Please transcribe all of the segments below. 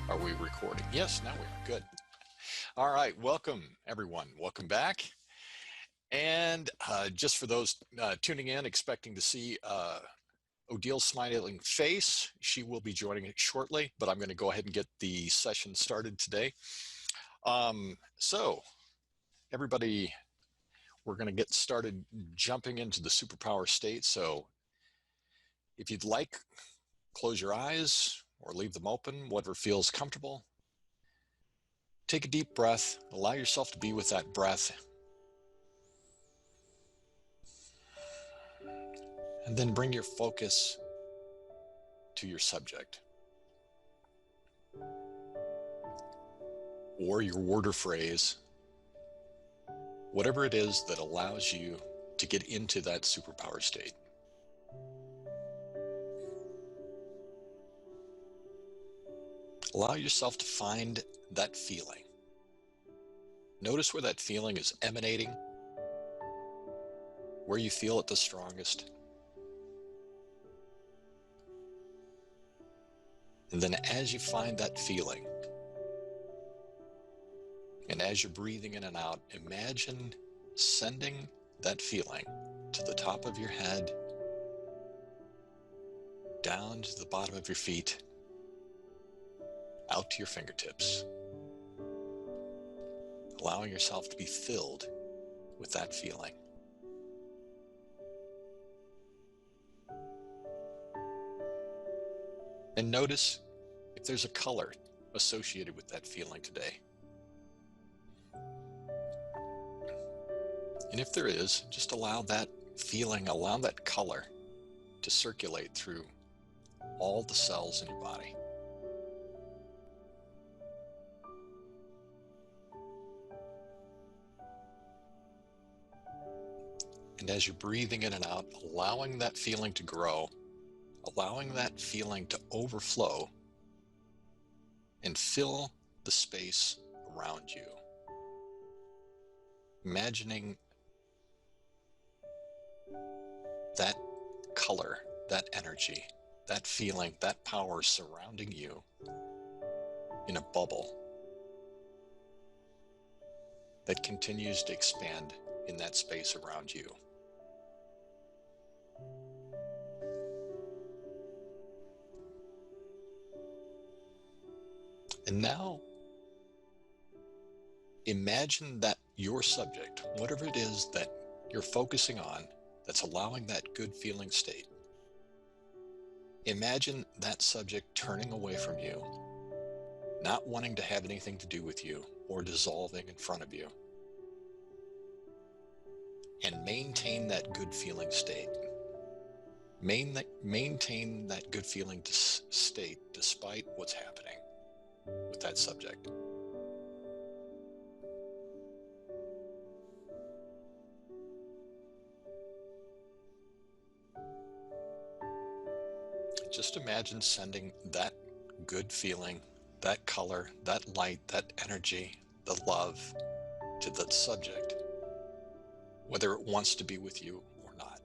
Are we recording? Yes, now we are. Good. All right. Welcome, everyone. Welcome back. And just for those tuning in, expecting to see Odille's smiling face, she will be joining us shortly, but I'm going to go ahead and get the session started today. So, everybody, we're going to get started jumping into the superpower state. So, if you'd like, close your eyes or leave them open, whatever feels comfortable. Take a deep breath. Allow yourself to be with that breath. And then bring your focus to your subject. Or your word or phrase. Whatever it is that allows you to get into that superpower state. Allow yourself to find that feeling. Notice where that feeling is emanating, where you feel it the strongest. And then as you find that feeling, and as you're breathing in and out, imagine sending that feeling to the top of your head, down to the bottom of your feet, out to your fingertips, allowing yourself to be filled with that feeling. And notice if there's a color associated with that feeling today. And if there is, just allow that feeling, allow that color to circulate through all the cells in your body. And as you're breathing in and out, allowing that feeling to grow, allowing that feeling to overflow and fill the space around you. Imagining that color, that energy, that feeling, that power surrounding you in a bubble that continues to expand in that space around you. And now, imagine that your subject, whatever it is that you're focusing on, that's allowing that good feeling state, imagine that subject turning away from you, not wanting to have anything to do with you, or dissolving in front of you. And maintain that good feeling state. Maintain that good feeling state despite what's happening with that subject. Just imagine sending that good feeling, that color, that light, that energy, the love to that subject, whether it wants to be with you or not.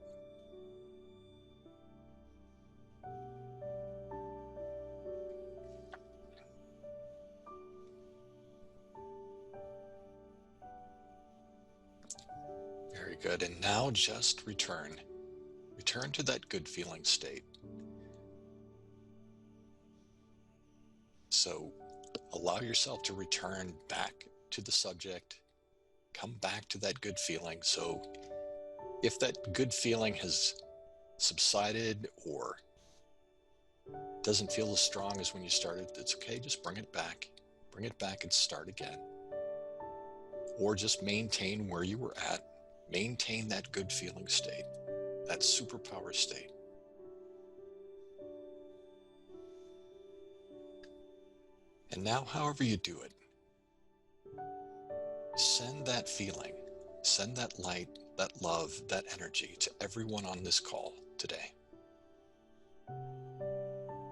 Very good. And now just return. Return to that good feeling state. So allow yourself to return back to the subject. Come back to that good feeling. So if that good feeling has subsided or doesn't feel as strong as when you started, it's okay. Just bring it back. Bring it back and start again. Or just maintain where you were at. Maintain that good feeling state, that superpower state. And now, however you do it, send that feeling, send that light, that love, that energy to everyone on this call today.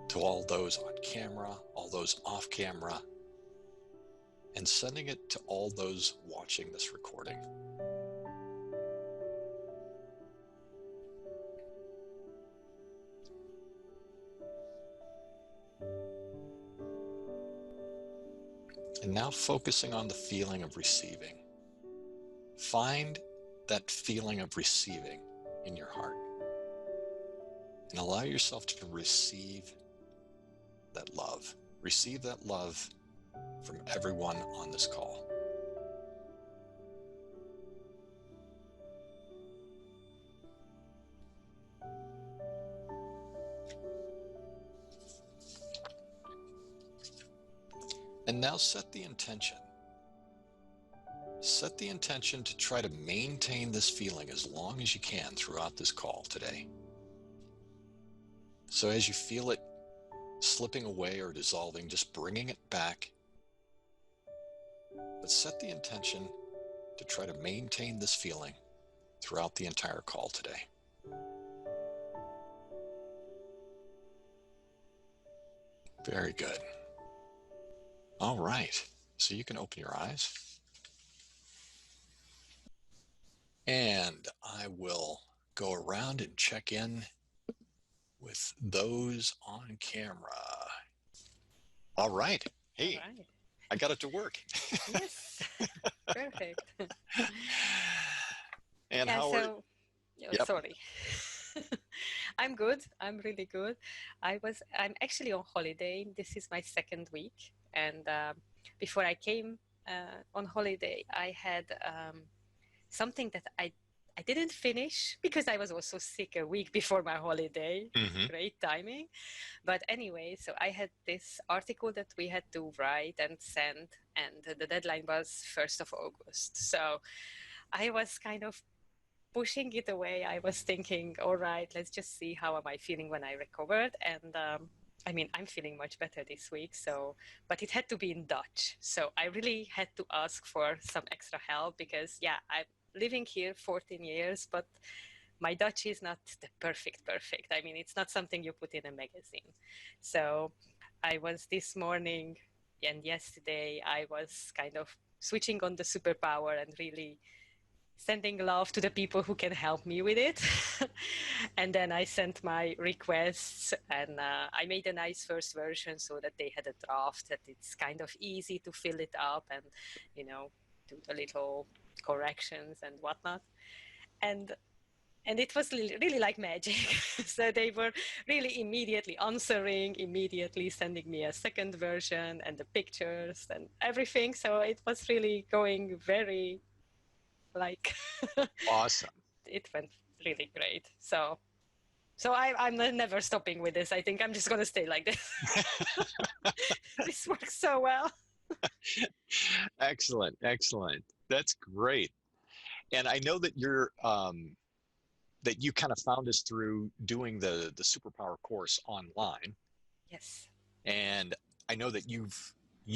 To all those on camera, all those off camera, and sending it to all those watching this recording. And now focusing on the feeling of receiving. Find that feeling of receiving in your heart and allow yourself to receive that love. Receive that love from everyone on this call. And now set the intention. Set the intention to try to maintain this feeling as long as you can throughout this call today. So as you feel it slipping away or dissolving, just bringing it back. But set the intention to try to maintain this feeling throughout the entire call today. Very good. All right. So you can open your eyes. And I will go around and check in with those on camera. All right. Hey, All right. I got it to work. Yes. Perfect. And Yeah, how are you? Yep. sorry. I'm good. I'm really good. I'm actually on holiday. This is my second week. And before I came on holiday, I had something that I didn't finish because I was also sick a week before my holiday. Mm-hmm. Great timing. But anyway, so I had this article that we had to write and send, and the deadline was 1st of August. So I was kind of pushing it away. I was thinking, all right, let's just see how am I feeling when I recovered. And I mean, I'm feeling much better this week. So, but it had to be in Dutch. So I really had to ask for some extra help because, yeah, I'm living here 14 years, but my Dutch is not the perfect. I mean, it's not something you put in a magazine. So I was this morning and yesterday, I was kind of switching on the superpower and really sending love to the people who can help me with it. And then I sent my requests and I made a nice first version so that they had a draft that it's kind of easy to fill it up and, you know, do the little corrections and whatnot. And it was really like magic. So they were really immediately answering, immediately sending me a second version and the pictures and everything. So it was really going very like Awesome. it went really great. So I'm never stopping with this. I think I'm just going to stay like this. This works so well. Excellent. Excellent. That's great. And I know that that you kind of found us through doing the Superpower course online. Yes. And I know that you've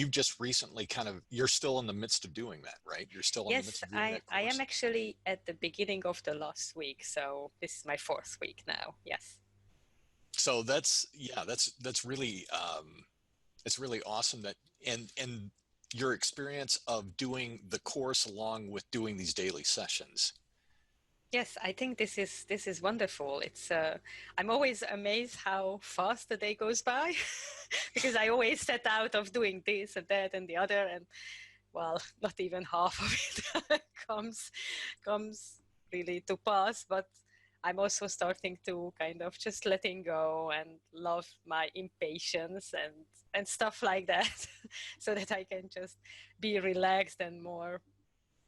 just recently you're still in the midst of doing that, right? You're still in the Yes, midst of doing that I am course. actually at the beginning of the last week. So this is my 4th week now. Yes. So that's really it's really awesome that and your experience of doing the course along with doing these daily sessions. Yes, I think this is wonderful. It's I'm always amazed how fast the day goes by because I always set out of doing this and that and the other, and well, not even half of it comes really to pass. But I'm also starting to kind of just letting go and love my impatience and stuff like that, so that I can just be relaxed and more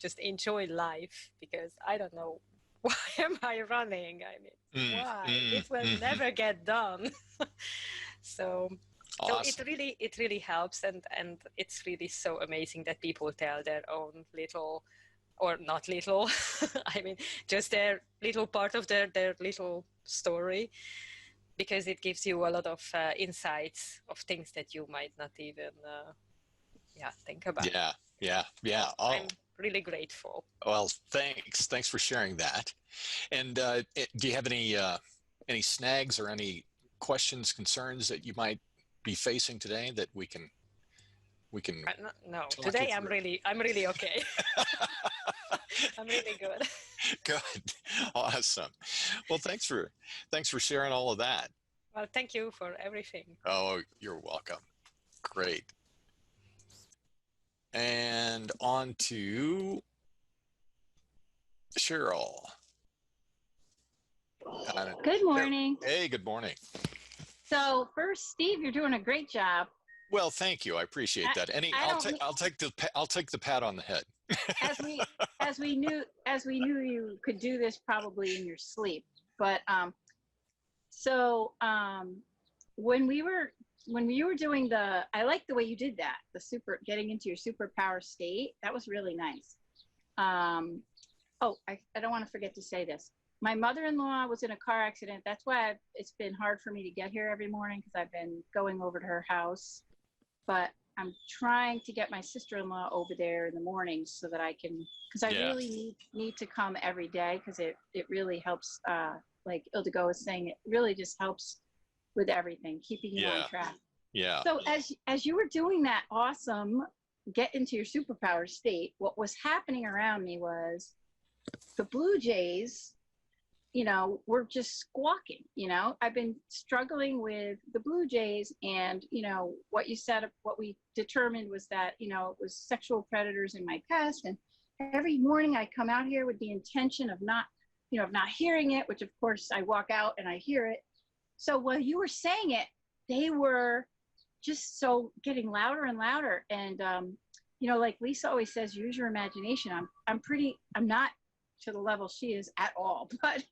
just enjoy life because I don't know why am I running? I mean, why? It will Mm. never get done. So Awesome. it really helps and it's really so amazing that people tell their own little or not little I mean just their little part of their little story because it gives you a lot of insights of things that you might not even think about. Yeah. Yeah. Yeah. So Oh, I'm really grateful. well, thanks. Thanks for sharing that. And do you have any snags or any questions, concerns that you might be facing today that we can No, talk you today through? I'm really okay. I'm really good. Good. Awesome. Well, thanks for sharing all of that. Well, thank you for everything. Oh, you're welcome. Great. And on to Cheryl. Good There. morning. Hey, good morning. So first, Steve, you're doing a great job. Well, thank you. I appreciate that. I don't I'll take the pat on the head. as we as we knew you could do this probably in your sleep. But so when we were when you were doing I like the way you did that, the super getting into your superpower state. That was really nice. I don't want to forget to say this. My mother-in-law was in a car accident. That's why it's been hard for me to get here every morning because I've been going over to her house. But I'm trying to get my sister-in-law over there in the mornings so that I can, because I Yeah. really need to come every day because it really helps. Like Ildiko was saying, it really just helps with everything, keeping you on Yeah. track. Yeah. So as you were doing that awesome get into your superpower state, what was happening around me was the Blue Jays, we're just squawking. I've been struggling with the Blue Jays, and what you said, what we determined was that it was sexual predators in my past. And every morning I come out here with the intention of not hearing it, which of course I walk out and I hear it. So while you were saying it, they were just so getting louder and louder. And like Lisa always says, use your imagination. I'm not to the level she is at all, but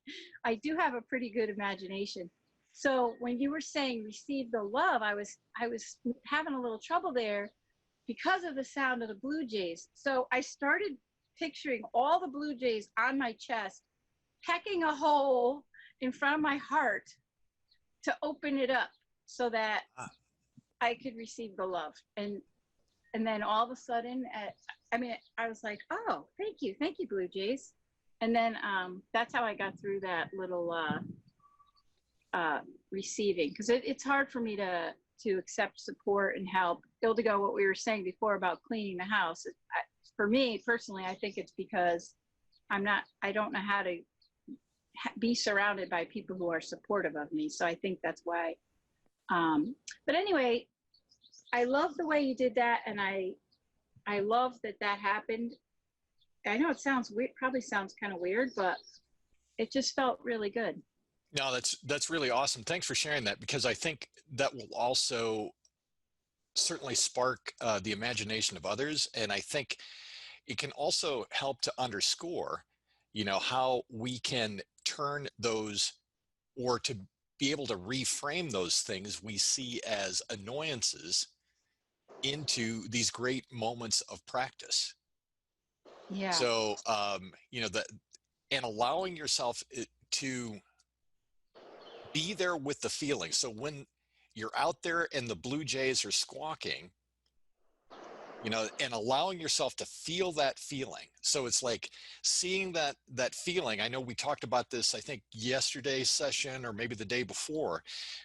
I do have a pretty good imagination. So when you were saying receive the love, I was having a little trouble there because of the sound of the Blue Jays. So I started picturing all the Blue Jays on my chest, pecking a hole in front of my heart to open it up so that I could receive the love. And then all of a sudden, I was like, oh, thank you, Blue Jays. And then that's how I got through that little receiving, because it's hard for me to accept support and help. Ildiko, what we were saying before about cleaning the house, for me personally, I think it's because I don't know how to be surrounded by people who are supportive of me. So I think that's why. But anyway, I love the way you did that, and I love that happened. I know it sounds weird, probably sounds kind of weird, but it just felt really good. No, that's really awesome. Thanks for sharing that, because I think that will also certainly spark the imagination of others, and I think it can also help to underscore, how we can turn those, or to be able to reframe those things we see as annoyances into these great moments of practice. Yeah. So, and allowing yourself to be there with the feeling. So when you're out there and the Blue Jays are squawking, and allowing yourself to feel that feeling. So it's like seeing that feeling. I know we talked about this, I think yesterday's session or maybe the day before,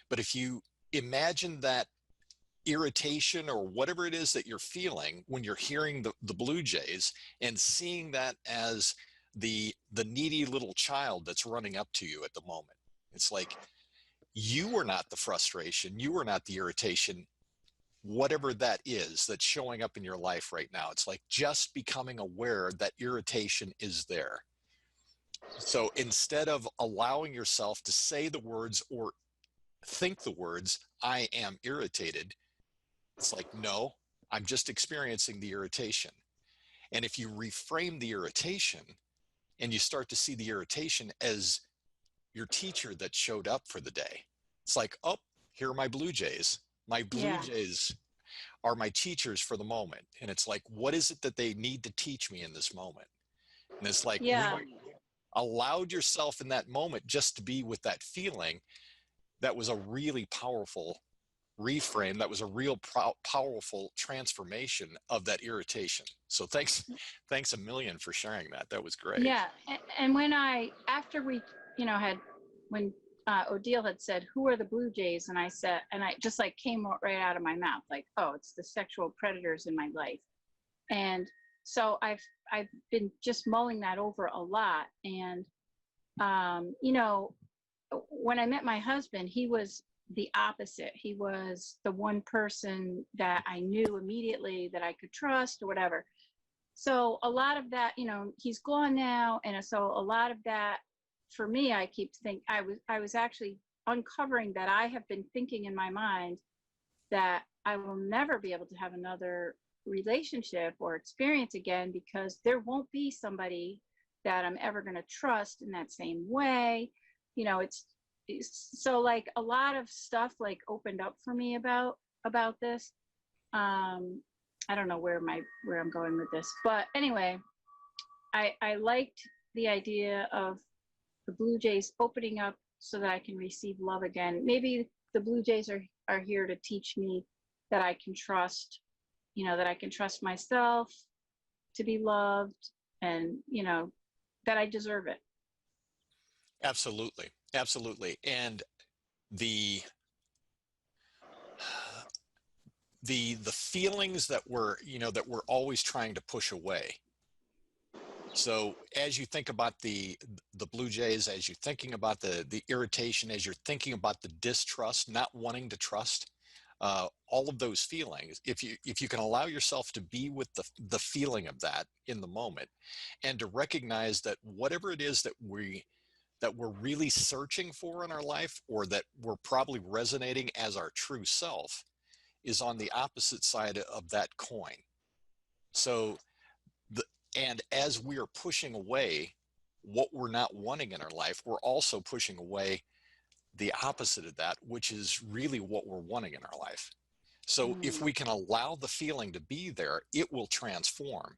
but if you imagine that irritation or whatever it is that you're feeling when you're hearing the Blue Jays, and seeing that as the needy little child that's running up to you at the moment. It's like you are not the frustration, you are not the irritation, whatever that is that's showing up in your life right now. It's like just becoming aware that irritation is there. So instead of allowing yourself to say the words or think the words, I am irritated, it's like, no, I'm just experiencing the irritation. And if you reframe the irritation and you start to see the irritation as your teacher that showed up for the day, it's like, oh, here are my Blue Jays. My Blue Jays are my teachers for the moment. And it's like, what is it that they need to teach me in this moment? And it's like, when you allowed yourself in that moment just to be with that feeling, that was a really powerful reframe. That was a real powerful transformation of that irritation. So thanks a million for sharing that. That was great. Yeah. And when after we, when Odille had said, who are the Blue Jays? And I said, and I just like came right out of my mouth, like, oh, it's the sexual predators in my life. And so I've been just mulling that over a lot. And, when I met my husband, he was the opposite. He was the one person that I knew immediately that I could trust or whatever. So a lot of that, you know, he's gone now. And so a lot of that for me, I keep thinking, I was actually uncovering that I have been thinking in my mind that I will never be able to have another relationship or experience again, because there won't be somebody that I'm ever going to trust in that same way. You know, it's so like a lot of stuff like opened up for me about this. I don't know where I'm going with this, but anyway, I liked the idea of the Blue Jays opening up so that I can receive love again. Maybe the Blue Jays are here to teach me that I can trust, you know, that I can trust myself to be loved, and, you know, that I deserve it. Absolutely. Absolutely. And the feelings that we're, you know, that we're always trying to push away. So as you think about the Blue Jays, as you're thinking about the irritation, as you're thinking about the distrust, not wanting to trust, all of those feelings, if you can allow yourself to be with the feeling of that in the moment, and to recognize that whatever it is that we're really searching for in our life, or that we're probably resonating as our true self, is on the opposite side of that coin. So and as we are pushing away what we're not wanting in our life, we're also pushing away the opposite of that, which is really what we're wanting in our life. So if we can allow the feeling to be there, it will transform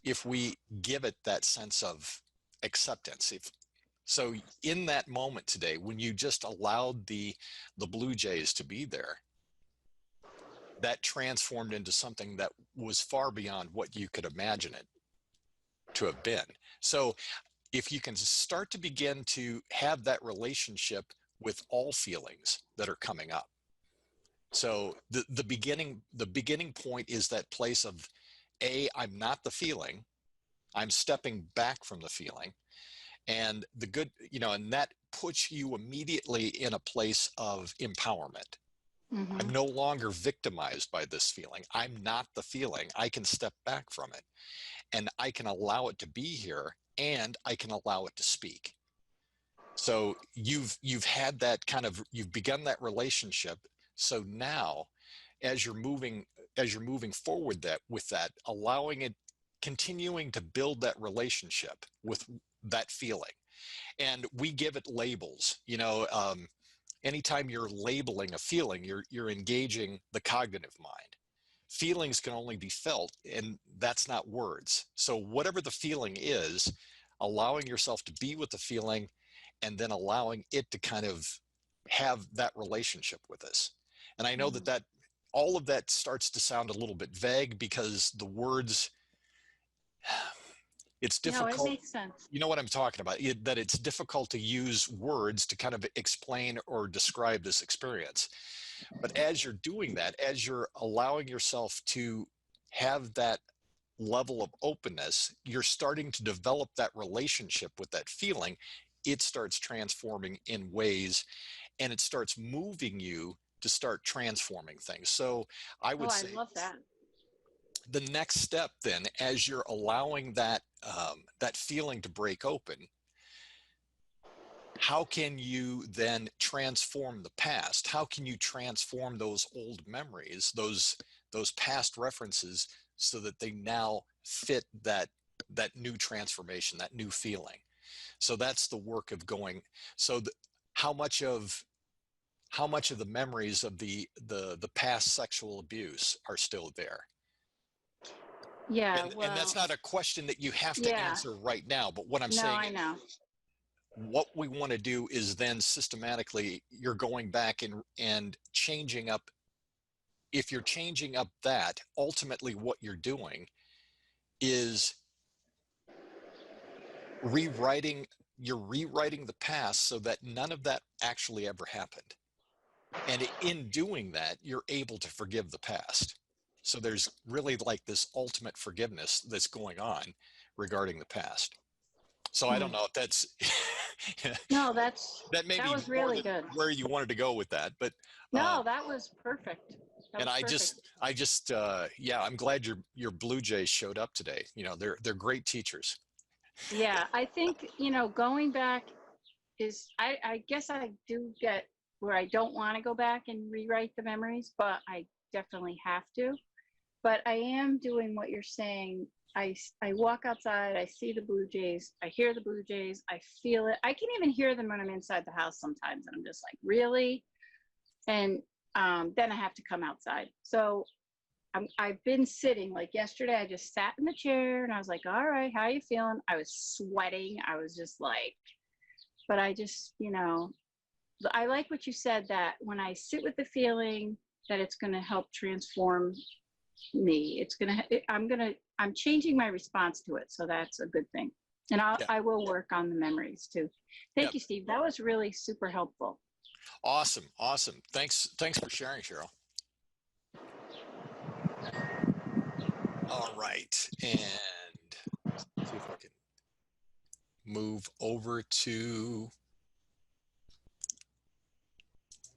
if we give it that sense of acceptance. So in that moment today, when you just allowed the Blue Jays to be there, that transformed into something that was far beyond what you could imagine it to have been. So if you can start to begin to have that relationship with all feelings that are coming up. So the beginning point is that place of, I'm not the feeling, I'm stepping back from the feeling. And the good, you know, and that puts you immediately in a place of empowerment. Mm-hmm. I'm no longer victimized by this feeling. I'm not the feeling. I can step back from it, and I can allow it to be here, and I can allow it to speak. So you've had that kind of, you've begun that relationship. So now, as you're moving forward with that, allowing it, continuing to build that relationship with that feeling. And we give it labels, you know. Anytime you're labeling a feeling, you're engaging the cognitive mind. Feelings can only be felt, and that's not words. So whatever the feeling is, allowing yourself to be with the feeling, and then allowing it to kind of have that relationship with us. And I know that all of that starts to sound a little bit vague, because the words, it's difficult. No, it makes sense. You know what I'm talking about, that it's difficult to use words to kind of explain or describe this experience. But as you're doing that, as you're allowing yourself to have that level of openness, you're starting to develop that relationship with that feeling. It starts transforming in ways, and it starts moving you to start transforming things. So I would say, I love that. The next step then, as you're allowing that that feeling to break open, how can you then transform the past? How can you transform those old memories, those past references, so that they now fit that new transformation, that new feeling? So that's the work of going. So how much of the memories of the past sexual abuse are still there? Yeah, And that's not a question that you have to answer right now, but what I'm saying I know. What we want to do is then systematically, you're going back and changing up. If you're changing up that, ultimately what you're doing is rewriting the past so that none of that actually ever happened. And in doing that, you're able to forgive the past. So there's really like this ultimate forgiveness that's going on regarding the past. So I don't know if that's No, that's that may that be was more really than good. where you wanted to go with that, but No, that was perfect. That and was I just yeah, I'm glad your Blue Jays showed up today. You know, they're great teachers. Yeah, I think, going back is, I guess I do get where I don't want to go back and rewrite the memories, but I definitely have to. But I am doing what you're saying. I walk outside, I see the Blue Jays, I hear the Blue Jays, I feel it. I can even hear them when I'm inside the house sometimes, and I'm just like, really? And then I have to come outside. So I've been sitting, like yesterday, I just sat in the chair and I was like, all right, how are you feeling? I was sweating. I was just like, but I just, I like what you said, that when I sit with the feeling that it's going to help transform me, I'm changing my response to it. So that's a good thing. And Yeah. I will work on the memories too. Thank Yep. you, Steve. That was really super helpful. Awesome. Thanks for sharing, Cheryl. All right, and let's see if I can move over to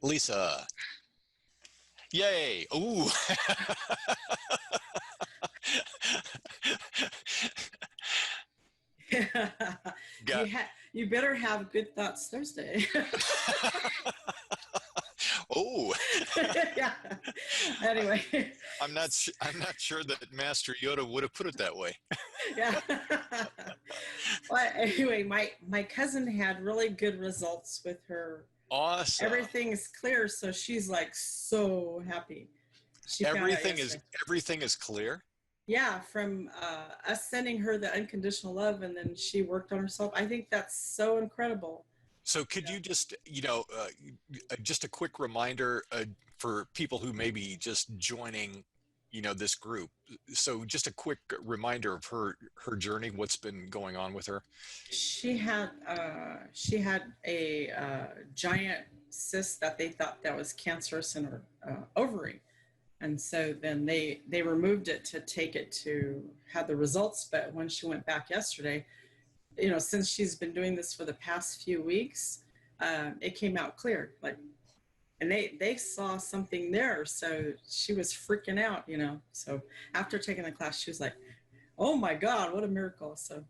Lisa. Yay! Ooh. You better have good thoughts Thursday. Oh. Yeah. Anyway, I'm not sure that Master Yoda would have put it that way. yeah. Well, anyway, my cousin had really good results with her. Awesome. Everything is clear, so she's like so happy. Everything is clear. Yeah, from us sending her the unconditional love, and then she worked on herself. I think that's so incredible. So could you just, just a quick reminder for people who may be just joining, this group. So just a quick reminder of her journey, what's been going on with her. She had a giant cyst that they thought that was cancerous in her ovary. And so then they removed it to take it to have the results. But when she went back yesterday, since she's been doing this for the past few weeks, it came out clear. And they saw something there. So she was freaking out, So after taking the class, she was like, oh my God, what a miracle. So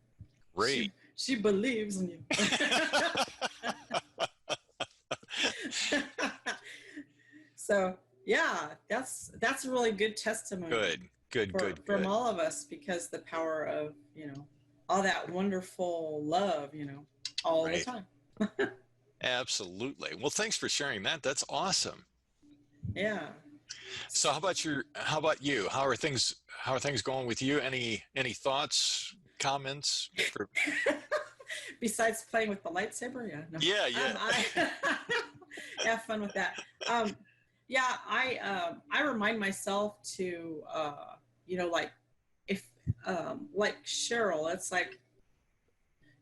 great. She believes in you. So yeah, that's a really good testimony. Good. From all of us, because the power of, all that wonderful love, all the time. Absolutely. Well, thanks for sharing that. That's awesome. Yeah. So how about you? How are things going with you? Any thoughts, comments? Besides playing with the lightsaber? Yeah. No. Yeah. Have fun with that. Yeah, I remind myself to, if, like Cheryl, it's like,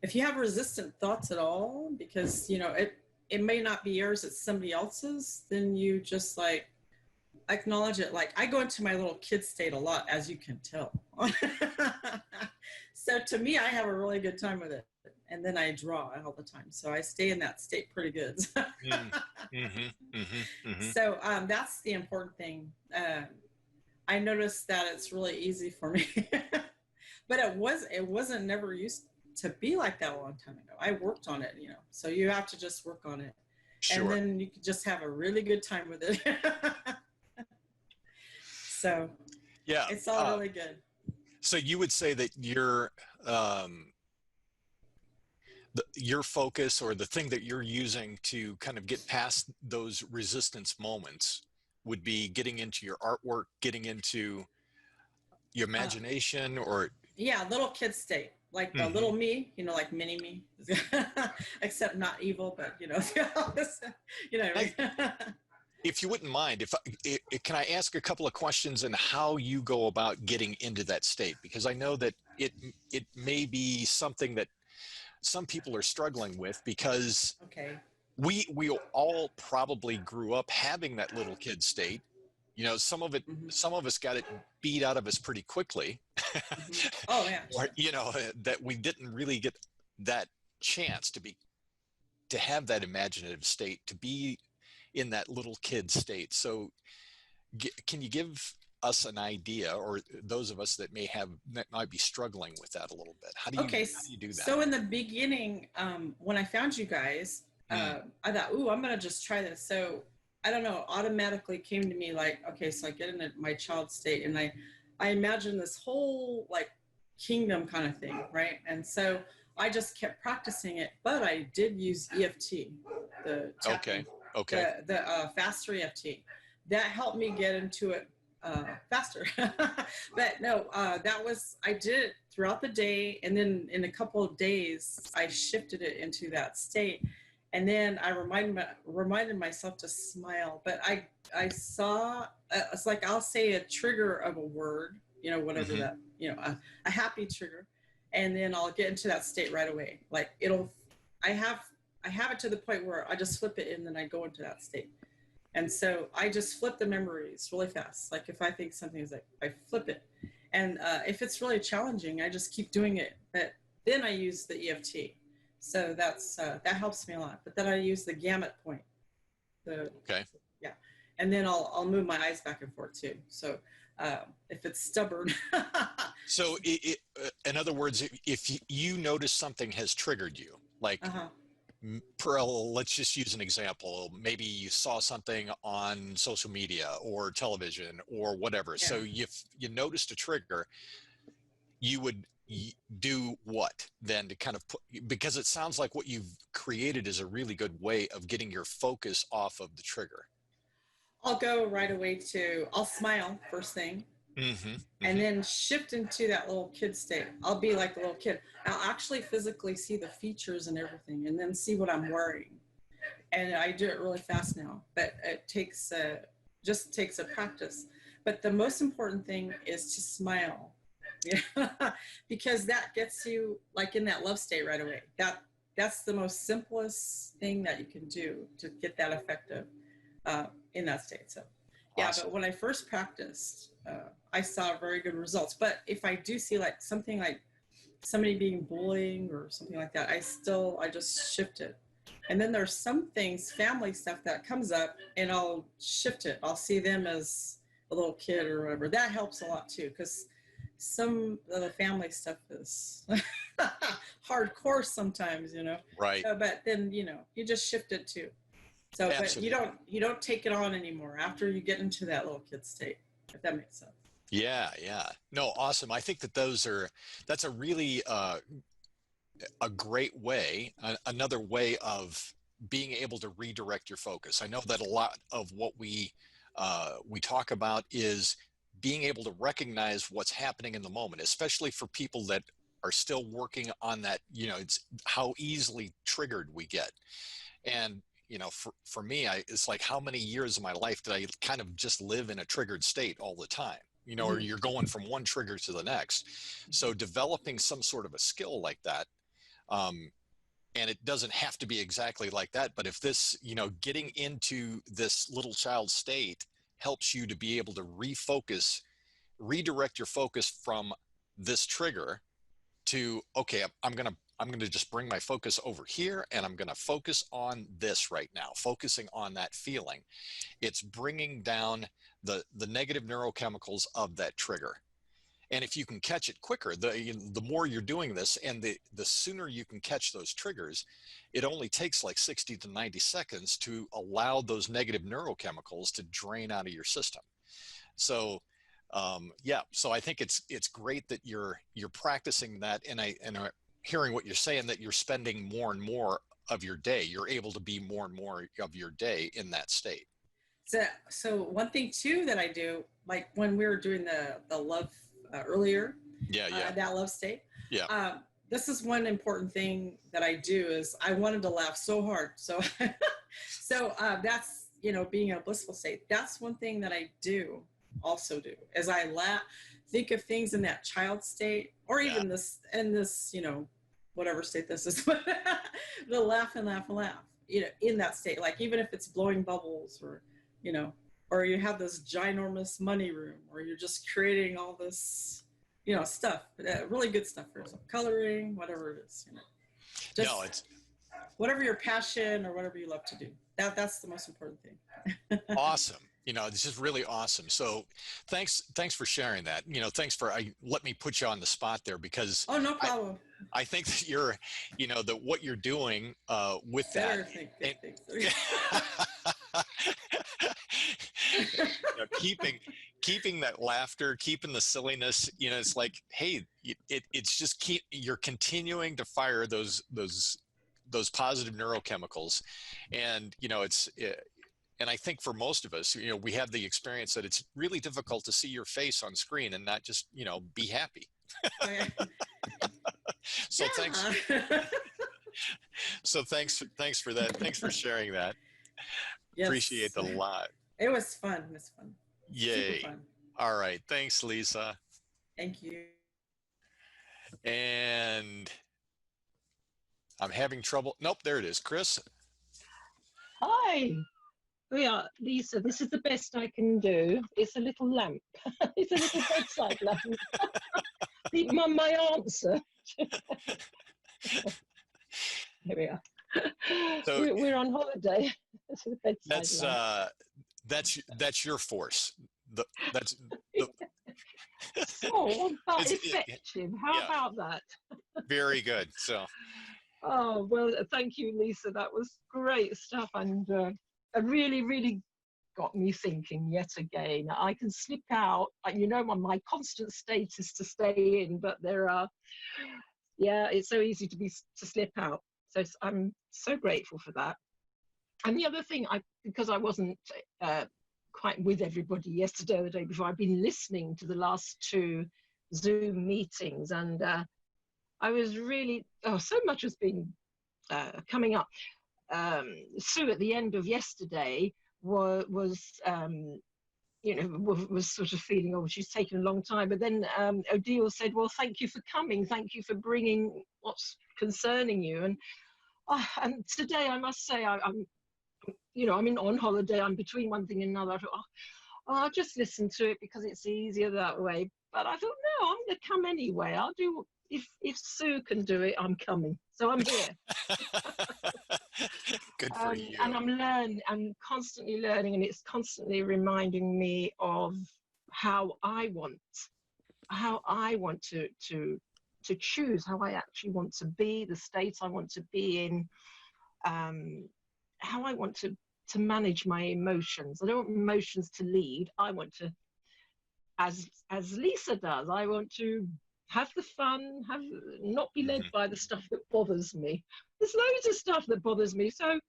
if you have resistant thoughts at all, because, it may not be yours, it's somebody else's, then you just acknowledge it. Like, I go into my little kid state a lot, as you can tell. So to me, I have a really good time with it. And then I draw all the time. So I stay in that state pretty good. So that's the important thing. I noticed that it's really easy for me. But it wasn't never used to be like that a long time ago. I worked on it, So you have to just work on it. Sure. And then you can just have a really good time with it. So yeah, it's all really good. So you would say that your focus, or the thing that you're using to kind of get past those resistance moments, would be getting into your artwork, getting into your imagination, or little kid state, like the little me, like mini me, except not evil, but If you wouldn't mind, can I ask a couple of questions on how you go about getting into that state? Because I know that it may be something that some people are struggling with, because we all probably grew up having that little kid state. Some of us got it beat out of us pretty quickly. Oh yeah. Or, that we didn't really get that chance to have that imaginative state, to be in that little kid state. So can you give us an idea, or those of us that might be struggling with that a little bit? How do you do that? So in the beginning, when I found you guys, I thought, ooh, I'm gonna just try this. So I don't know, automatically came to me like, okay, so I get into my child state, and I imagine this whole like kingdom kind of thing, right? And so I just kept practicing it, but I did use EFT, the tapping, the faster EFT. That helped me get into it faster. But no, I did it throughout the day, and then in a couple of days, I shifted it into that state. And then I reminded myself to smile. But I saw, it's like I'll say a trigger of a word, whatever that, a happy trigger. And then I'll get into that state right away. Like I have it to the point where I just flip it and then I go into that state. And so I just flip the memories really fast. Like if I think something is like, I flip it. And if it's really challenging, I just keep doing it. But then I use the EFT. So that helps me a lot. But then I use the gamut point. Yeah. And then I'll move my eyes back and forth too. So if it's stubborn. So in other words, if you notice something has triggered you, like let's just use an example. Maybe you saw something on social media or television or whatever. Yeah. So you noticed a trigger, you would do what then to kind of because it sounds like what you've created is a really good way of getting your focus off of the trigger. I'll go right away I'll smile first thing. And then shift into that little kid state. I'll be like the little kid. I'll actually physically see the features and everything, and then see what I'm wearing. And I do it really fast now, but it just takes a practice. But the most important thing is to smile, because that gets you like in that love state right away. That's the most simplest thing that you can do to get that effective in that state. So. Yeah, awesome. But when I first practiced, I saw very good results. But if I do see like something like somebody being bullying or something like that, I just shift it. And then there's some things, family stuff that comes up, and I'll shift it. I'll see them as a little kid or whatever. That helps a lot too, because some of the family stuff is hardcore sometimes, Right. But then, you just shift it too. So, absolutely. But you don't take it on anymore after you get into that little kid state, if that makes sense. Yeah. No, awesome. I think that's a really a great way, another way of being able to redirect your focus. I know that a lot of what we talk about is being able to recognize what's happening in the moment, especially for people that are still working on that. It's how easily triggered we get. And for me, it's like, how many years of my life did I kind of just live in a triggered state all the time, or you're going from one trigger to the next. So developing some sort of a skill like that, and it doesn't have to be exactly like that, but if this, getting into this little child state helps you to be able to redirect your focus from this trigger to, okay, I'm going to just bring my focus over here, and I'm going to focus on this right now, focusing on that feeling. It's bringing down the negative neurochemicals of that trigger. And if you can catch it quicker, the more you're doing this, and the sooner you can catch those triggers, it only takes like 60 to 90 seconds to allow those negative neurochemicals to drain out of your system. So so I think it's great that you're practicing that, and hearing what you're saying, that you're spending more and more of your day, you're able to be more and more of your day in that state. So one thing too that I do, like when we were doing the love earlier, that love state. Yeah. This is one important thing that I do is I wanted to laugh so hard. So, that's, being in a blissful state. That's one thing that I also do is I think of things in that child state, or even this, whatever state this is, the laugh and laugh and laugh, in that state. Like even if it's blowing bubbles, or, or you have this ginormous money room, or you're just creating all this, stuff, really good stuff for some coloring, whatever it is, Just No, it's whatever your passion or whatever you love to do. That's the most important thing. awesome. This is really awesome. So thanks for sharing that. Thanks for let me put you on the spot there, because Oh, no problem. I think that that what you're doing with Better that. think. Keeping that laughter, keeping the silliness, it's like, hey, it's just you're continuing to fire those positive neurochemicals. And and I think for most of us, we have the experience that it's really difficult to see your face on screen and not just be happy. So thanks for that. Thanks for sharing that. Yes. Appreciate it a lot. It was fun. Yay. Super fun. All right. Thanks, Lisa. Thank you. And I'm having trouble. Nope, there it is. Chris. Hi. Yeah, Lisa, this is the best I can do. It's a little lamp. It's a little bedside lamp. my answer. Here we are. So we're on holiday. It's a bedside lamp. That's your force. Small but effective. How about that? Very good. So. Oh, well, thank you, Lisa. That was great stuff, and it really, really got me thinking yet again. I can slip out. My constant state is to stay in, but it's so easy to slip out. So I'm so grateful for that. And the other thing, because I wasn't quite with everybody yesterday or the day before, I've been listening to the last 2 Zoom meetings, and I was really, so much has been coming up. Sue at the end of yesterday was sort of feeling, she's taken a long time. But then Odille said, well, thank you for coming. Thank you for bringing what's concerning you. And today, I must say, I'm on holiday. I'm between one thing and another. I thought, I'll just listen to it because it's easier that way. But I thought, no, I'm going to come anyway. I'll do, if Sue can do it, I'm coming. So I'm here. Good for you. And I'm constantly learning, and it's constantly reminding me of how I want to choose, how I actually want to be, the state I want to be in, how I want to manage my emotions. I don't want emotions to lead. I want to, as Lisa does, I want to have the fun, not be led by the stuff that bothers me. There's loads of stuff that bothers me, so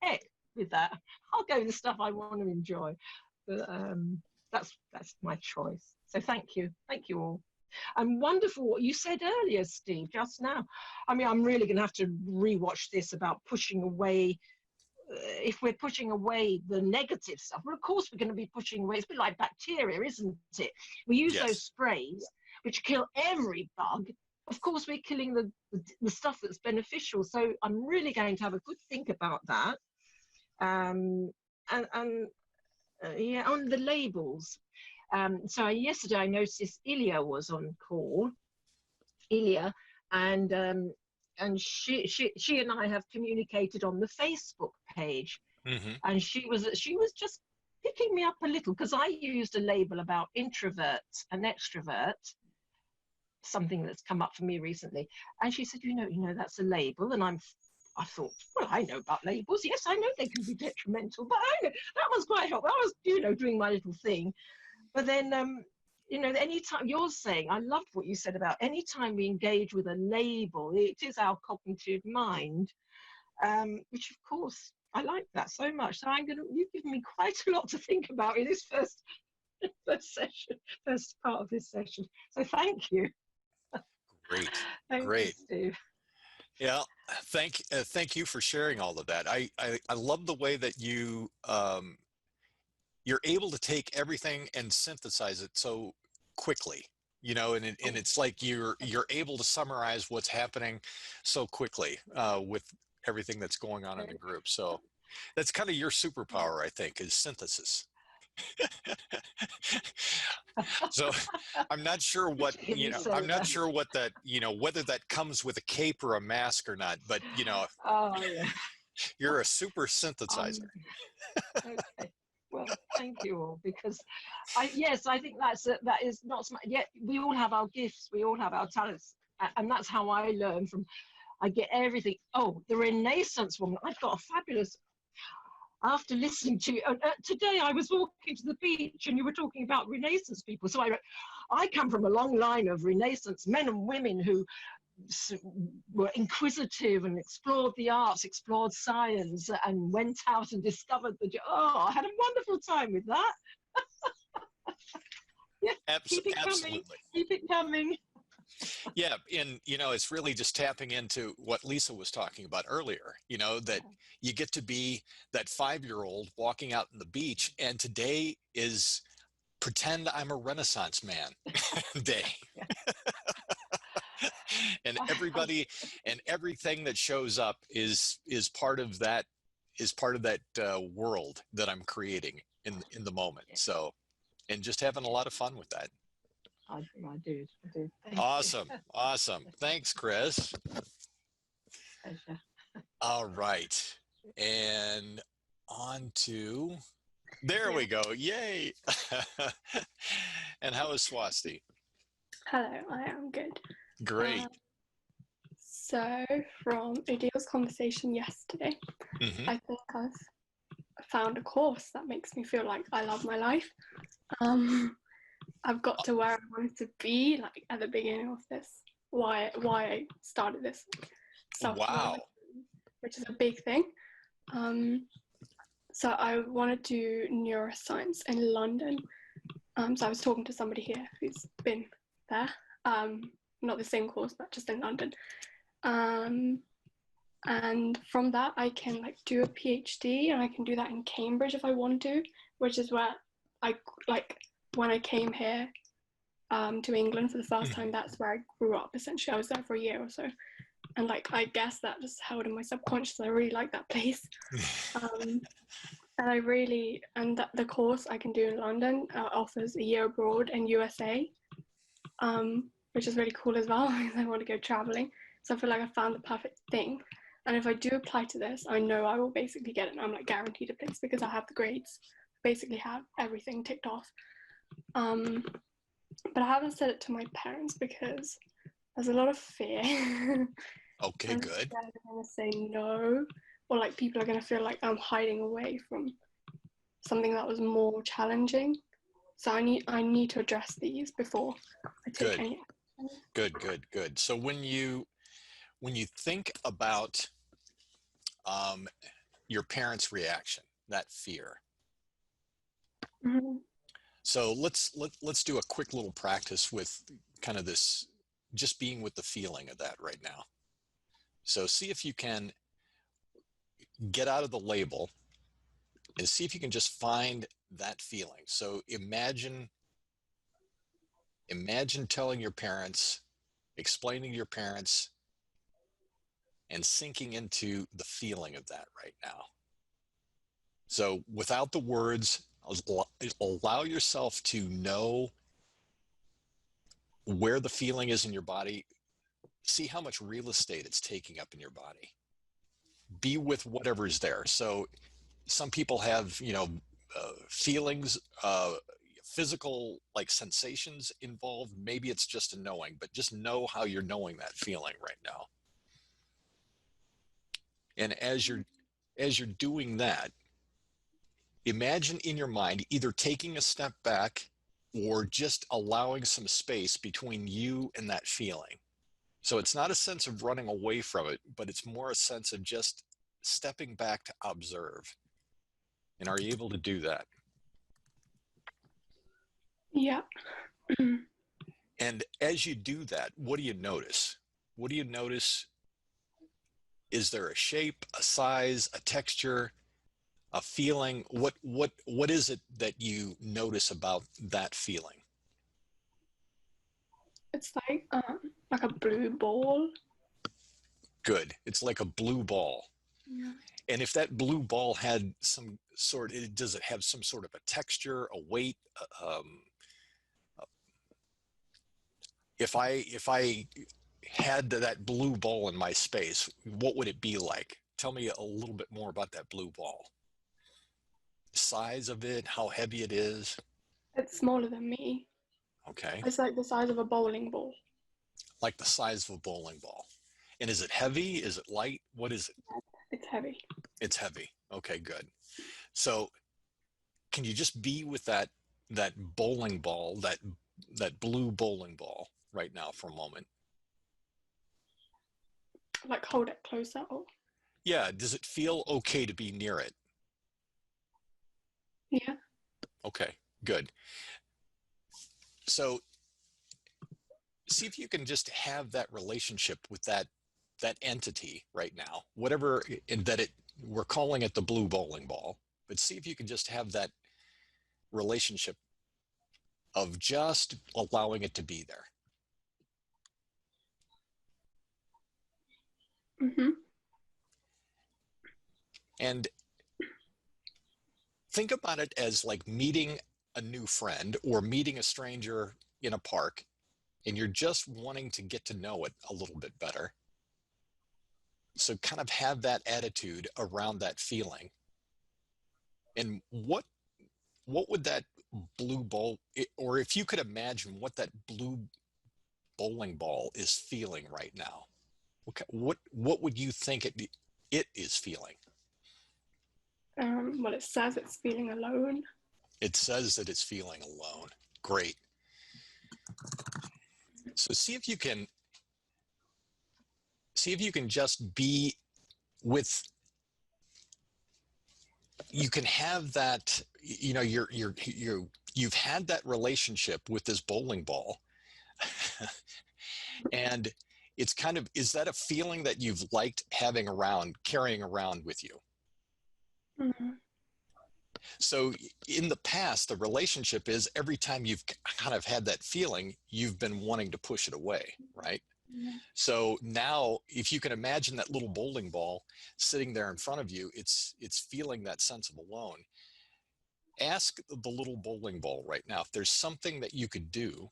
heck with that. I'll go with the stuff I want to enjoy. But that's my choice. So thank you all. And wonderful what you said earlier, Steve, just now. I mean, I'm really going to have to rewatch this about pushing away. If we're pushing away the negative stuff, well, of course we're going to be pushing away. It's a bit like bacteria, isn't it? We use those sprays which kill every bug. Of course, we're killing the stuff that's beneficial. So I'm really going to have a good think about that. On the labels. So yesterday I noticed Ilya was on call. And she and I have communicated on the Facebook page. Mm-hmm. And she was just picking me up a little, because I used a label about introvert and extrovert, something that's come up for me recently. And she said, that's a label. And I thought, well, I know about labels. Yes, I know they can be detrimental, but I know that was quite helpful. I was, doing my little thing. But then, anytime you're saying, I loved what you said about anytime we engage with a label, it is our cognitive mind, which of course, I like that so much. So you've given me quite a lot to think about in this first part of this session. So thank you. Great. Great. You, Steve. Yeah, thank you for sharing all of that. I love the way that you you're able to take everything and synthesize it so quickly, and it's like you're able to summarize what's happening so quickly with everything that's going on in the group. So that's kind of your superpower, I think, is synthesis. So I'm not sure what, Did you say I'm not that? sure what that, whether that comes with a cape or a mask or not, but, Oh yeah. you're a super synthesizer. Okay. Well, thank you all, because I think that is not smart. Yet we all have our gifts, we all have our talents, and that's how I learn from. I get everything. Oh, the Renaissance woman! I've got a fabulous. After listening to you today, I was walking to the beach, and you were talking about Renaissance people. So I come from a long line of Renaissance men and women who were inquisitive and explored the arts, explored science, and went out and discovered I had a wonderful time with that. Yeah, keep it Absolutely. coming. Keep it coming. Yeah, and it's really just tapping into what Lisa was talking about earlier, that you get to be that 5-year-old walking out on the beach, and today is pretend I'm a Renaissance man day. And everybody and everything that shows up is part of that world that I'm creating in the moment. So, and just having a lot of fun with that. I do. Thank Awesome. Awesome. Thanks, Chris. Pleasure. All right. And on to, there we go. Yay. And how is Swasti? Hello, I am good. Great. So from Odille's conversation yesterday, Mm-hmm. I think I've found a course that makes me feel like I love my life. I've got to where I wanted to be, like at the beginning of this, why I started this Wow. which is a big thing. So I want to do neuroscience in London. So I was talking to somebody here who's been there, not the same course, but just in London. And from that, I can do a PhD, and I can do that in Cambridge if I want to, which is where I when I came here to England for the first time. That's where I grew up. Essentially, I was there for a year or so, and I guess that just held in my subconscious. I really like that place. And the course I can do in London offers a year abroad in USA, which is really cool as well, because I want to go traveling. So I feel like I found the perfect thing. And if I do apply to this, I know I will basically get it. And I'm guaranteed a place because I have the grades. I basically have everything ticked off. But I haven't said it to my parents because there's a lot of fear. Okay, I'm good. scared they're going to say no, or people are going to feel like I'm hiding away from something that was more challenging. So I need to address these before I take any action. Good. So when you think about your parents' reaction, that fear. Mm-hmm. So let's do a quick little practice with kind of this, just being with the feeling of that right now. So see if you can get out of the label and see if you can just find that feeling. So imagine telling your parents, explaining to your parents, and sinking into the feeling of that right now. So without the words, allow yourself to know where the feeling is in your body. See how much real estate it's taking up in your body. Be with whatever is there. So some people have, feelings, physical sensations involved. Maybe it's just a knowing, but just know how you're knowing that feeling right now. And as you're doing that, imagine in your mind either taking a step back or just allowing some space between you and that feeling. So it's not a sense of running away from it, but it's more a sense of just stepping back to observe. And are you able to do that? Yeah. And as you do that, what do you notice? What do you notice? Is there a shape, a size, a texture, a feeling? What is it that you notice about that feeling? It's like a blue ball. Good. It's like a blue ball. Yeah. And if that blue ball had some sort, does it have some sort of a texture, a weight? If I had that blue ball in my space, what would it be like? Tell me a little bit more about that blue ball. Size of it, how heavy it is. It's smaller than me. Okay. It's like the size of a bowling ball. Like the size of a bowling ball. And is it heavy? Is it light? What is it? It's heavy. It's heavy. Okay, good. So can you just be with that bowling ball, that blue bowling ball right now for a moment? Like hold it closer. Oh. Yeah. Does it feel okay to be near it? Yeah. Okay, good. So see if you can just have that relationship with that entity right now, whatever, and we're calling it the blue bowling ball, but see if you can just have that relationship of just allowing it to be there. Mm-hmm. And think about it as like meeting a new friend or meeting a stranger in a park, and you're just wanting to get to know it a little bit better. So kind of have that attitude around that feeling. And what would that blue ball, or if you could imagine what that blue bowling ball is feeling right now, what would you think it is feeling? Well, it says it's feeling alone. It says that it's feeling alone. Great. So see if you can just be with, you can have that, you know, you've had that relationship with this bowling ball. And it's kind of, is that a feeling that you've liked having around, carrying around with you? Mm-hmm. So in the past, the relationship is every time you've kind of had that feeling, you've been wanting to push it away, right? Yeah. So now, if you can imagine that little bowling ball sitting there in front of you, it's feeling that sense of alone. Ask the little bowling ball right now if there's something that you could do.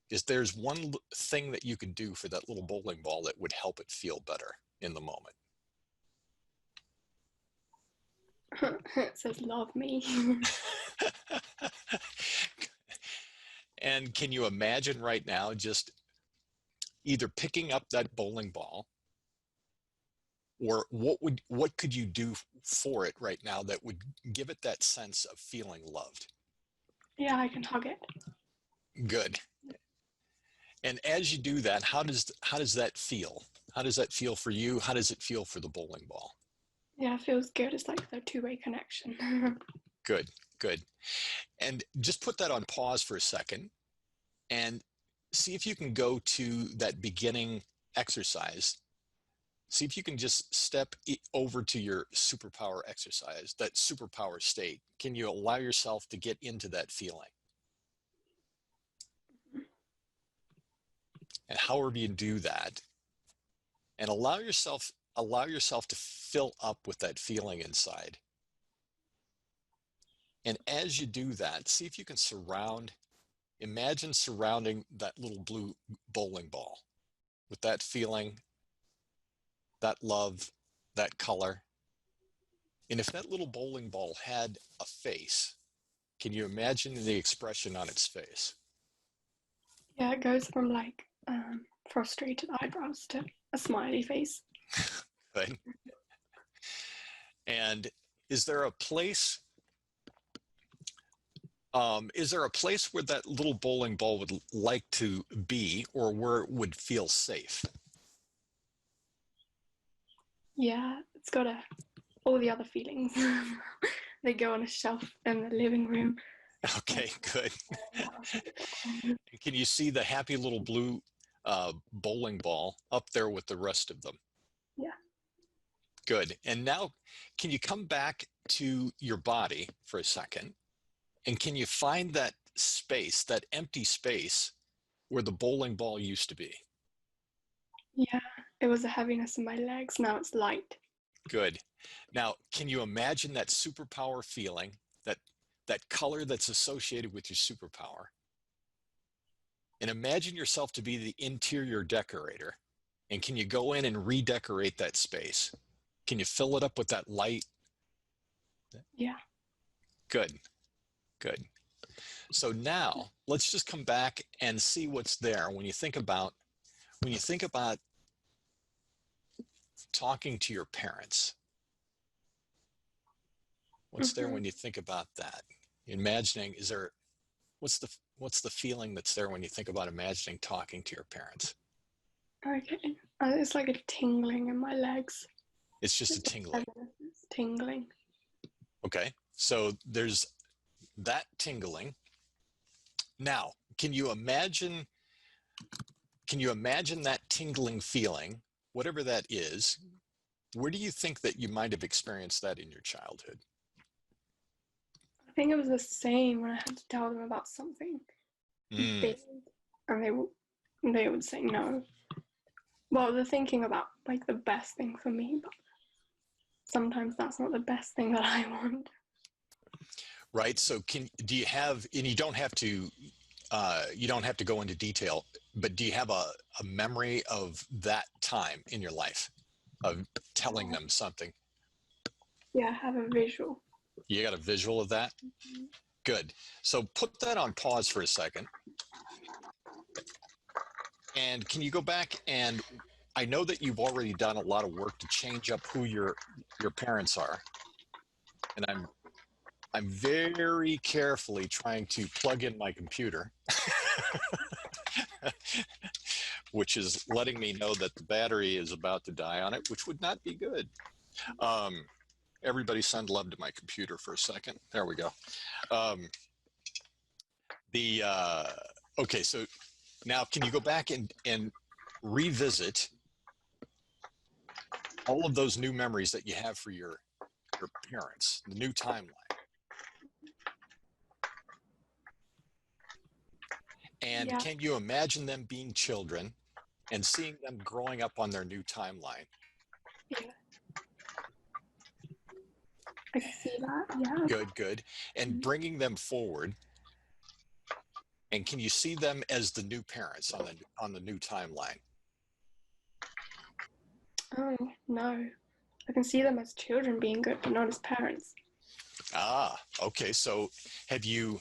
Is there's one thing that you could do for that little bowling ball that would help it feel better in the moment? It says love me. And can you imagine right now just either picking up that bowling ball, or what could you do for it right now that would give it that sense of feeling loved? Yeah, I can hug it. Good. And as you do that, how does that feel? How does that feel for you? How does it feel for the bowling ball? Yeah, it feels good. It's like the two-way connection. Good, good. And just put that on pause for a second and see if you can go to that beginning exercise. See if you can just step over to your superpower exercise, that superpower state. Can you allow yourself to get into that feeling? And however you do that, and allow yourself to fill up with that feeling inside. And as you do that, see if you can imagine surrounding that little blue bowling ball with that feeling, that love, that color. And if that little bowling ball had a face, can you imagine the expression on its face? Yeah, it goes from like frustrated eyebrows to a smiley face. Good. And is there a place where that little bowling ball would like to be, or where it would feel safe? Yeah, it's got all the other feelings. They go on a shelf in the living room. Okay, good. Can you see the happy little blue bowling ball up there with the rest of them? Yeah. Good. And now, can you come back to your body for a second? And can you find that space, that empty space where the bowling ball used to be? Yeah, it was a heaviness in my legs. Now it's light. Good. Now, can you imagine that superpower feeling, that color that's associated with your superpower? And imagine yourself to be the interior decorator. And can you go in and redecorate that space? Can you fill it up with that light? Yeah. Good. Good. So now let's just come back and see what's there when you think about talking to your parents. What's there when you think about that? Imagining, what's the feeling that's there when you think about imagining talking to your parents? Okay. It's like a tingling in my legs. It's just a tingling. It's tingling. Okay. So there's that tingling. Now, can you imagine that tingling feeling, whatever that is? Where do you think that you might have experienced that in your childhood? I think it was the same when I had to tell them about something big, and they would say no. Well, they're thinking about like the best thing for me, but sometimes that's not the best thing that I want. Right. So do you have, and you don't have to go into detail, but do you have a memory of that time in your life of telling them something? Yeah, I have a visual. You got a visual of that? Good. So put that on pause for a second. And can you go back, and I know that you've already done a lot of work to change up who your parents are. And I'm very carefully trying to plug in my computer, which is letting me know that the battery is about to die on it, which would not be good. Everybody send love to my computer for a second. There we go. Okay, so now can you go back and revisit all of those new memories that you have for your parents, the new timeline? And Yeah. Can you imagine them being children and seeing them growing up on their new timeline? Yeah. I can see that, yeah. Good. And bringing them forward. And can you see them as the new parents on the new timeline? Oh, no. I can see them as children being good, but not as parents. Ah, okay. So can you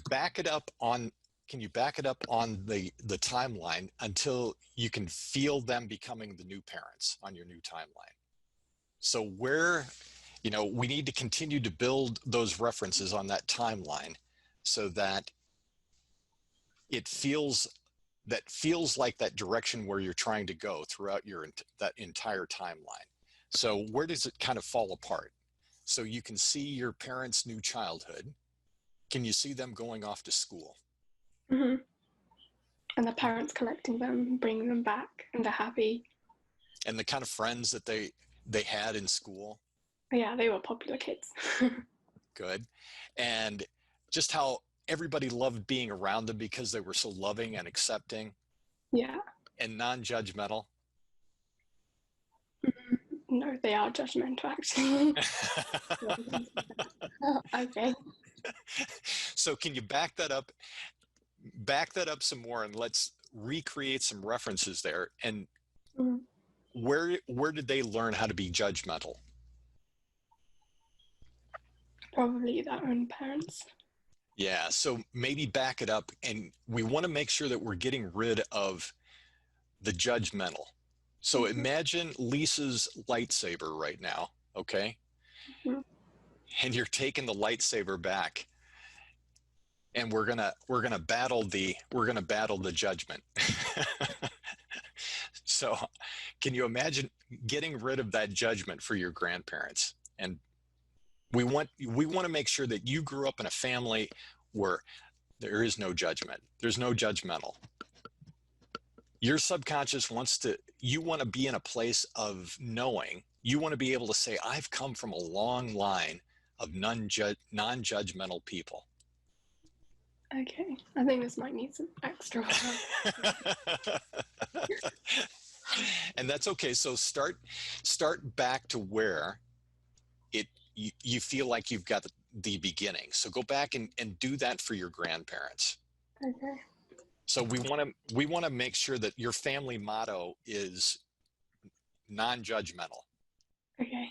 back it up on the timeline until you can feel them becoming the new parents on your new timeline? So we need to continue to build those references on that timeline so that it feels like that direction where you're trying to go throughout that entire timeline. So where does it kind of fall apart? So you can see your parents' new childhood. Can you see them going off to school? Mm-hmm. And the parents collecting them, bringing them back, and they're happy. And the kind of friends that they had in school. Yeah, they were popular kids. Good. And just how everybody loved being around them because they were so loving and accepting. Yeah. And non-judgmental. No, they are judgmental, actually. Okay. So can you back that up some more, and let's recreate some references there. And where did they learn how to be judgmental? Probably their own parents. Yeah, so maybe back it up, and we want to make sure that we're getting rid of the judgmental. So imagine Lisa's lightsaber right now, okay? And you're taking the lightsaber back, and we're gonna battle the judgment. So can you imagine getting rid of that judgment for your grandparents? And we want to make sure that you grew up in a family where there is no judgment. There's no judgmental. Your subconscious you want to be in a place of knowing. You want to be able to say, I've come from a long line of non-judgmental people. Okay, I think this might need some extra work. And that's okay. So start back to where you feel like you've got the beginning. So go back and do that for your grandparents. Okay. So we want to make sure that your family motto is non-judgmental. Okay.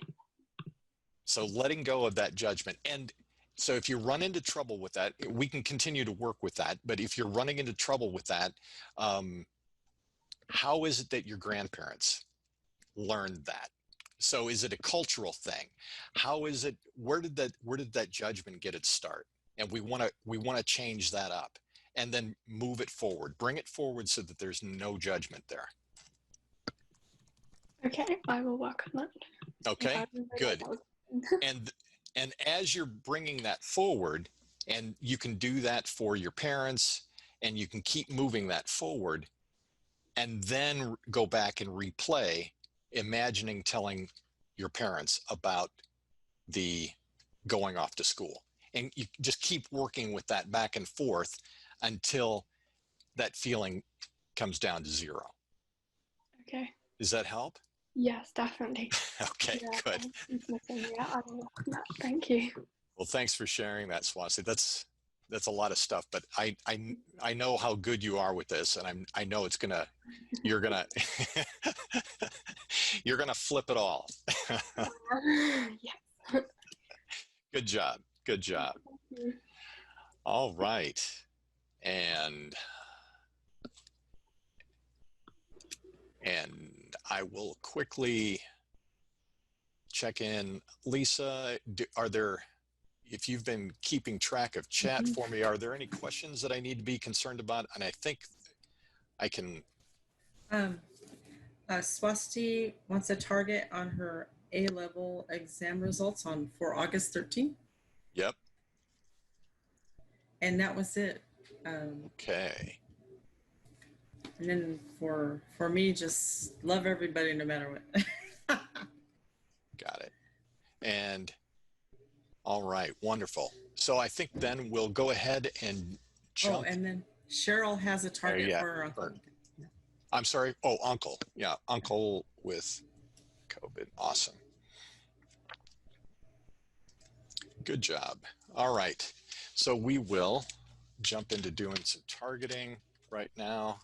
So letting go of that judgment. And so if you run into trouble with that, we can continue to work with that. But if you're running into trouble with that, how is it that your grandparents learned that? So is it a cultural thing? How is it, where did that judgment get its start? And we want to change that up and then move it forward, bring it forward so that there's no judgment there. Okay, I will work on that. Okay, good. And as you're bringing that forward, and you can do that for your parents, and you can keep moving that forward, and then go back and replay, imagining telling your parents about the going off to school. And you just keep working with that back and forth until that feeling comes down to zero. Okay. Does that help? Yes, definitely. Okay, Yeah, good. Yeah, I will work on that. Thank you. Well, thanks for sharing that, Swasti. That's a lot of stuff, but I know how good you are with this, and I know you're gonna you're gonna flip it all. Yes. Good job. Good job. Thank you. All right, and I will quickly check in. Lisa, if you've been keeping track of chat for me, are there any questions that I need to be concerned about? And I think I can. Swasti wants a target on her A-level exam results for August 13th. Yep. And that was it. Okay. And then for me, just love everybody no matter what. Got it. And all right, wonderful. So I think then we'll go ahead and jump. Oh, and then Cheryl has a target for her uncle. I'm sorry. Oh, uncle. Yeah, uncle with COVID. Awesome. Good job. All right. So we will jump into doing some targeting right now.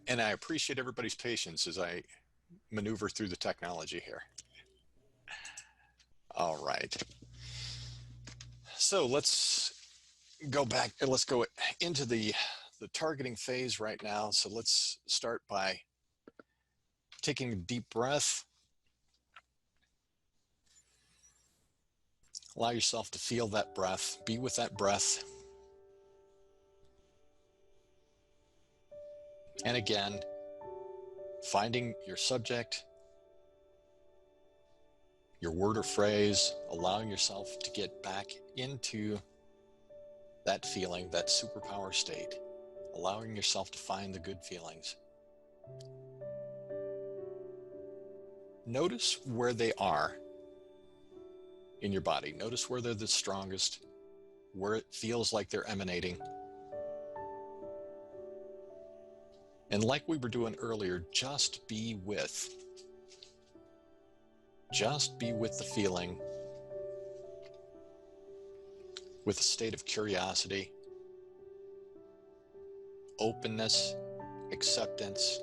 And I appreciate everybody's patience as I maneuver through the technology here. All right. So let's go back and let's go into the targeting phase right now. So let's start by taking a deep breath. Allow yourself to feel that breath, be with that breath. And again, finding your subject, your word or phrase, allowing yourself to get back into that feeling, that superpower state, allowing yourself to find the good feelings. Notice where they are in your body. Notice where they're the strongest, where it feels like they're emanating. And like we were doing earlier, just be with the feeling with a state of curiosity, openness, acceptance.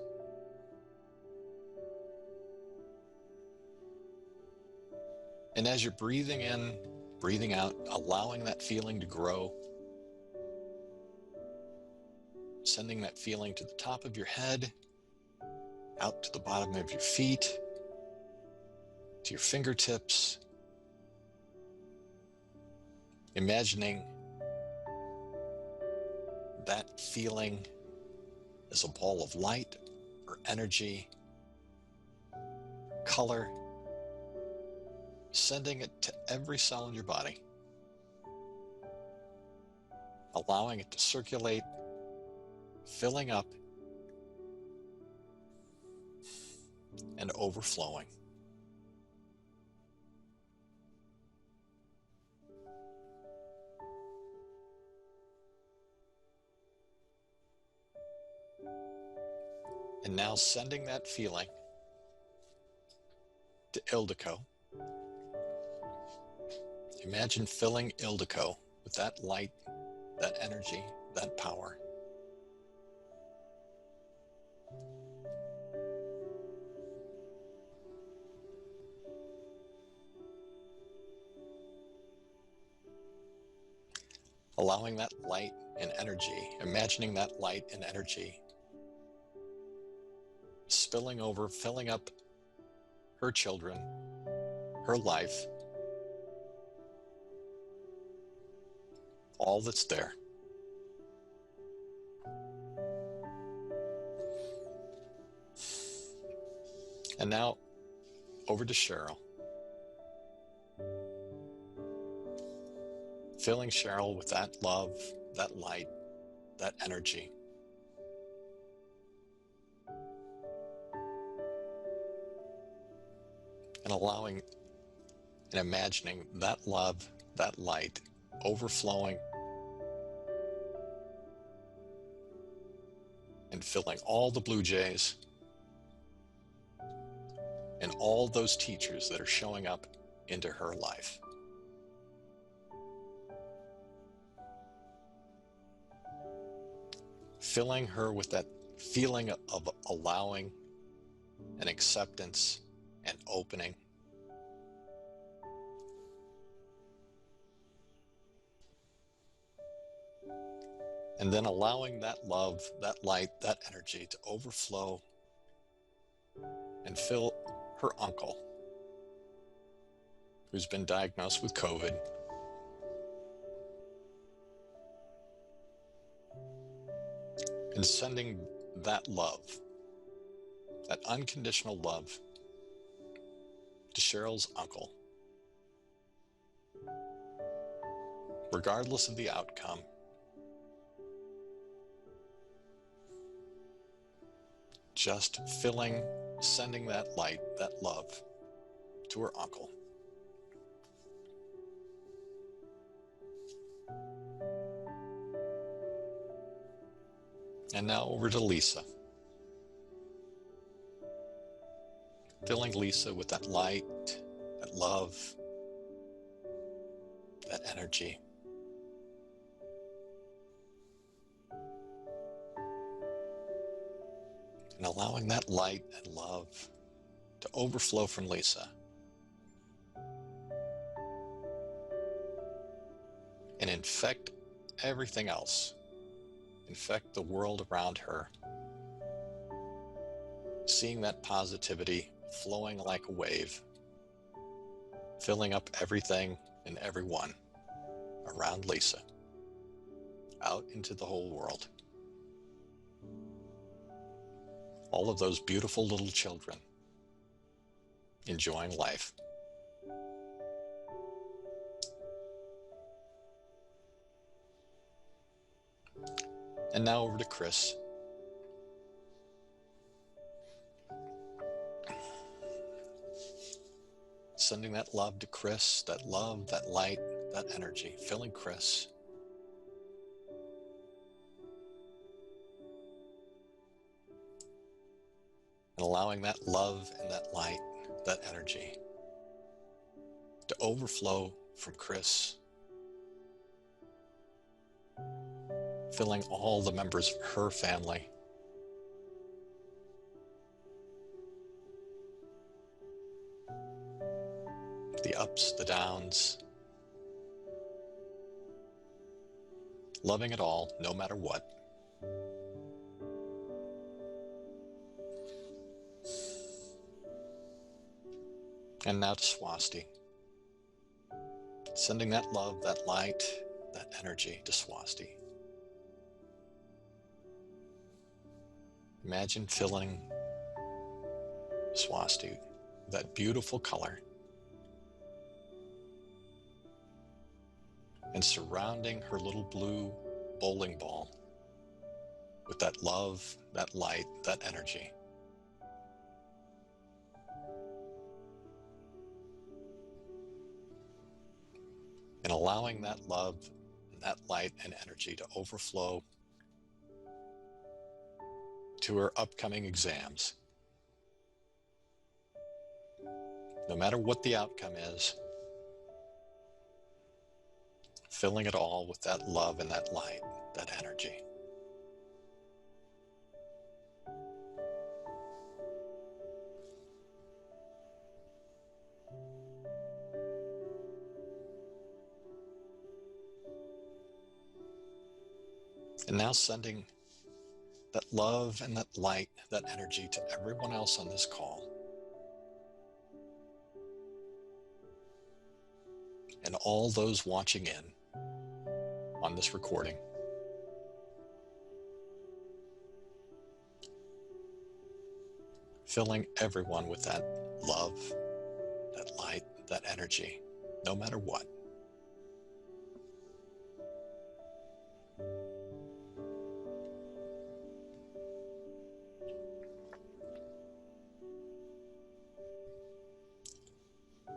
And as you're breathing in, breathing out, allowing that feeling to grow, sending that feeling to the top of your head, out to the bottom of your feet, to your fingertips, imagining that feeling as a ball of light or energy, color, sending it to every cell in your body, allowing it to circulate, filling up and overflowing. And now sending that feeling to Ildiko. Imagine filling Ildiko with that light, that energy, that power. Allowing that light and energy, imagining that light and energy spilling over, filling up her children, her life, all that's there. And now over to Cheryl. Filling Cheryl with that love, that light, that energy. And allowing and imagining that love, that light overflowing and filling all the Blue Jays and all those teachers that are showing up into her life. Filling her with that feeling of allowing and acceptance and opening. And then allowing that love, that light, that energy to overflow and fill her uncle, who's been diagnosed with COVID, and sending that love, that unconditional love, to Cheryl's uncle, regardless of the outcome. Just filling, sending that light, that love to her uncle. And now over to Lisa. Filling Lisa with that light, that love, that energy. And allowing that light and love to overflow from Lisa. And infect everything else. Infect the world around her. Seeing that positivity flowing like a wave, filling up everything and everyone around Lisa, out into the whole world. All of those beautiful little children enjoying life. And now over to Chris. Sending that love to Chris, that love, that light, that energy, filling Chris. And allowing that love and that light, that energy to overflow from Chris, filling all the members of her family. The ups, the downs, loving it all, no matter what. And now to Swasti. Sending that love, that light, that energy to Swasti. Imagine filling Swasti with that beautiful color and surrounding her little blue bowling ball with that love, that light, that energy. And allowing that love, and that light and energy to overflow to her upcoming exams. No matter what the outcome is, filling it all with that love and that light, that energy. And now sending that love and that light, that energy to everyone else on this call. And all those watching in on this recording. Filling everyone with that love, that light, that energy, no matter what.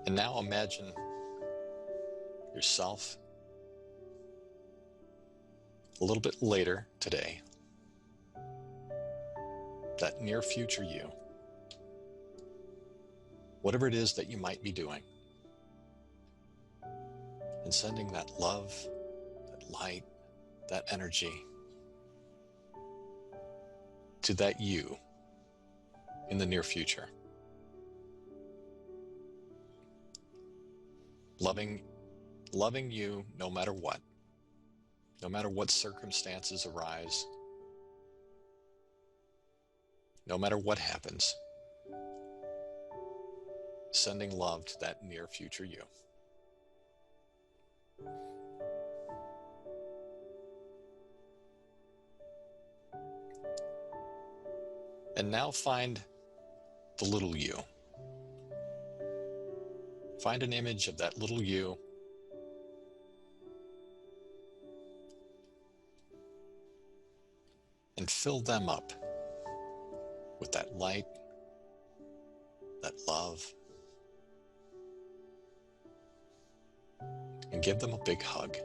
And now imagine yourself a little bit later today, that near future you, whatever it is that you might be doing, and sending that love, that light, that energy to that you in the near future. Loving you no matter what circumstances arise, no matter what happens, sending love to that near future you. And now find the little you. Find an image of that little you. And fill them up with that light, that love, and give them a big hug.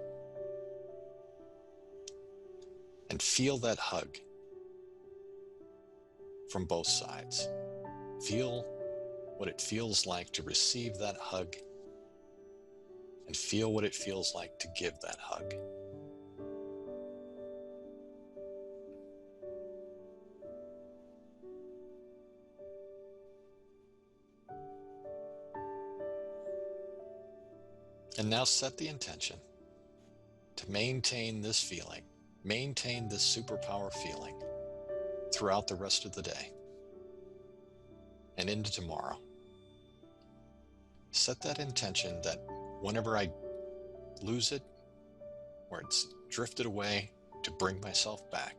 And feel that hug from both sides. Feel what it feels like to receive that hug, and feel what it feels like to give that hug. And now set the intention to maintain this feeling, maintain this superpower feeling throughout the rest of the day and into tomorrow. Set that intention that whenever I lose it, or it's drifted away, to bring myself back.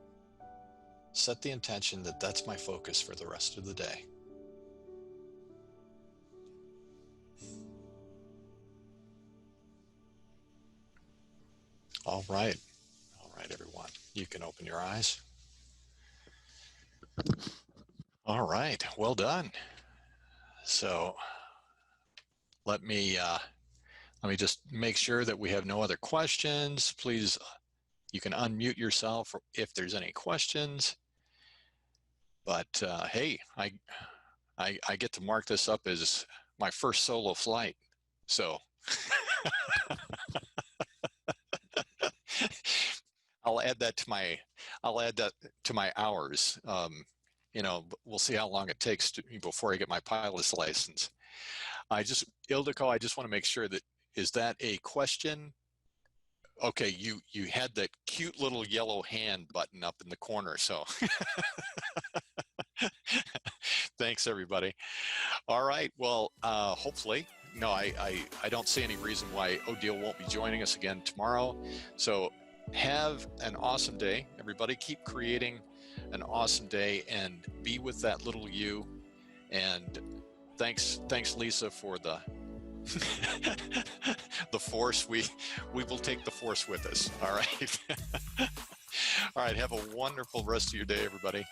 Set the intention that that's my focus for the rest of the day. All right, everyone. You can open your eyes. All right, well done. So let me just make sure that we have no other questions. Please, you can unmute yourself if there's any questions. But hey, I get to mark this up as my first solo flight. So I'll add that to my hours. We'll see how long it takes before I get my pilot's license. Ildiko, I just want to make sure that, is that a question? Okay, you had that cute little yellow hand button up in the corner, so thanks everybody. All right, well, hopefully, no, I don't see any reason why Odille won't be joining us again tomorrow. So have an awesome day, everybody. Keep creating an awesome day and be with that little you. And thanks Lisa, for the the force. We will take the force with us. All right. All right, have a wonderful rest of your day, everybody,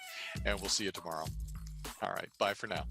and we'll see you tomorrow. All right, bye for now.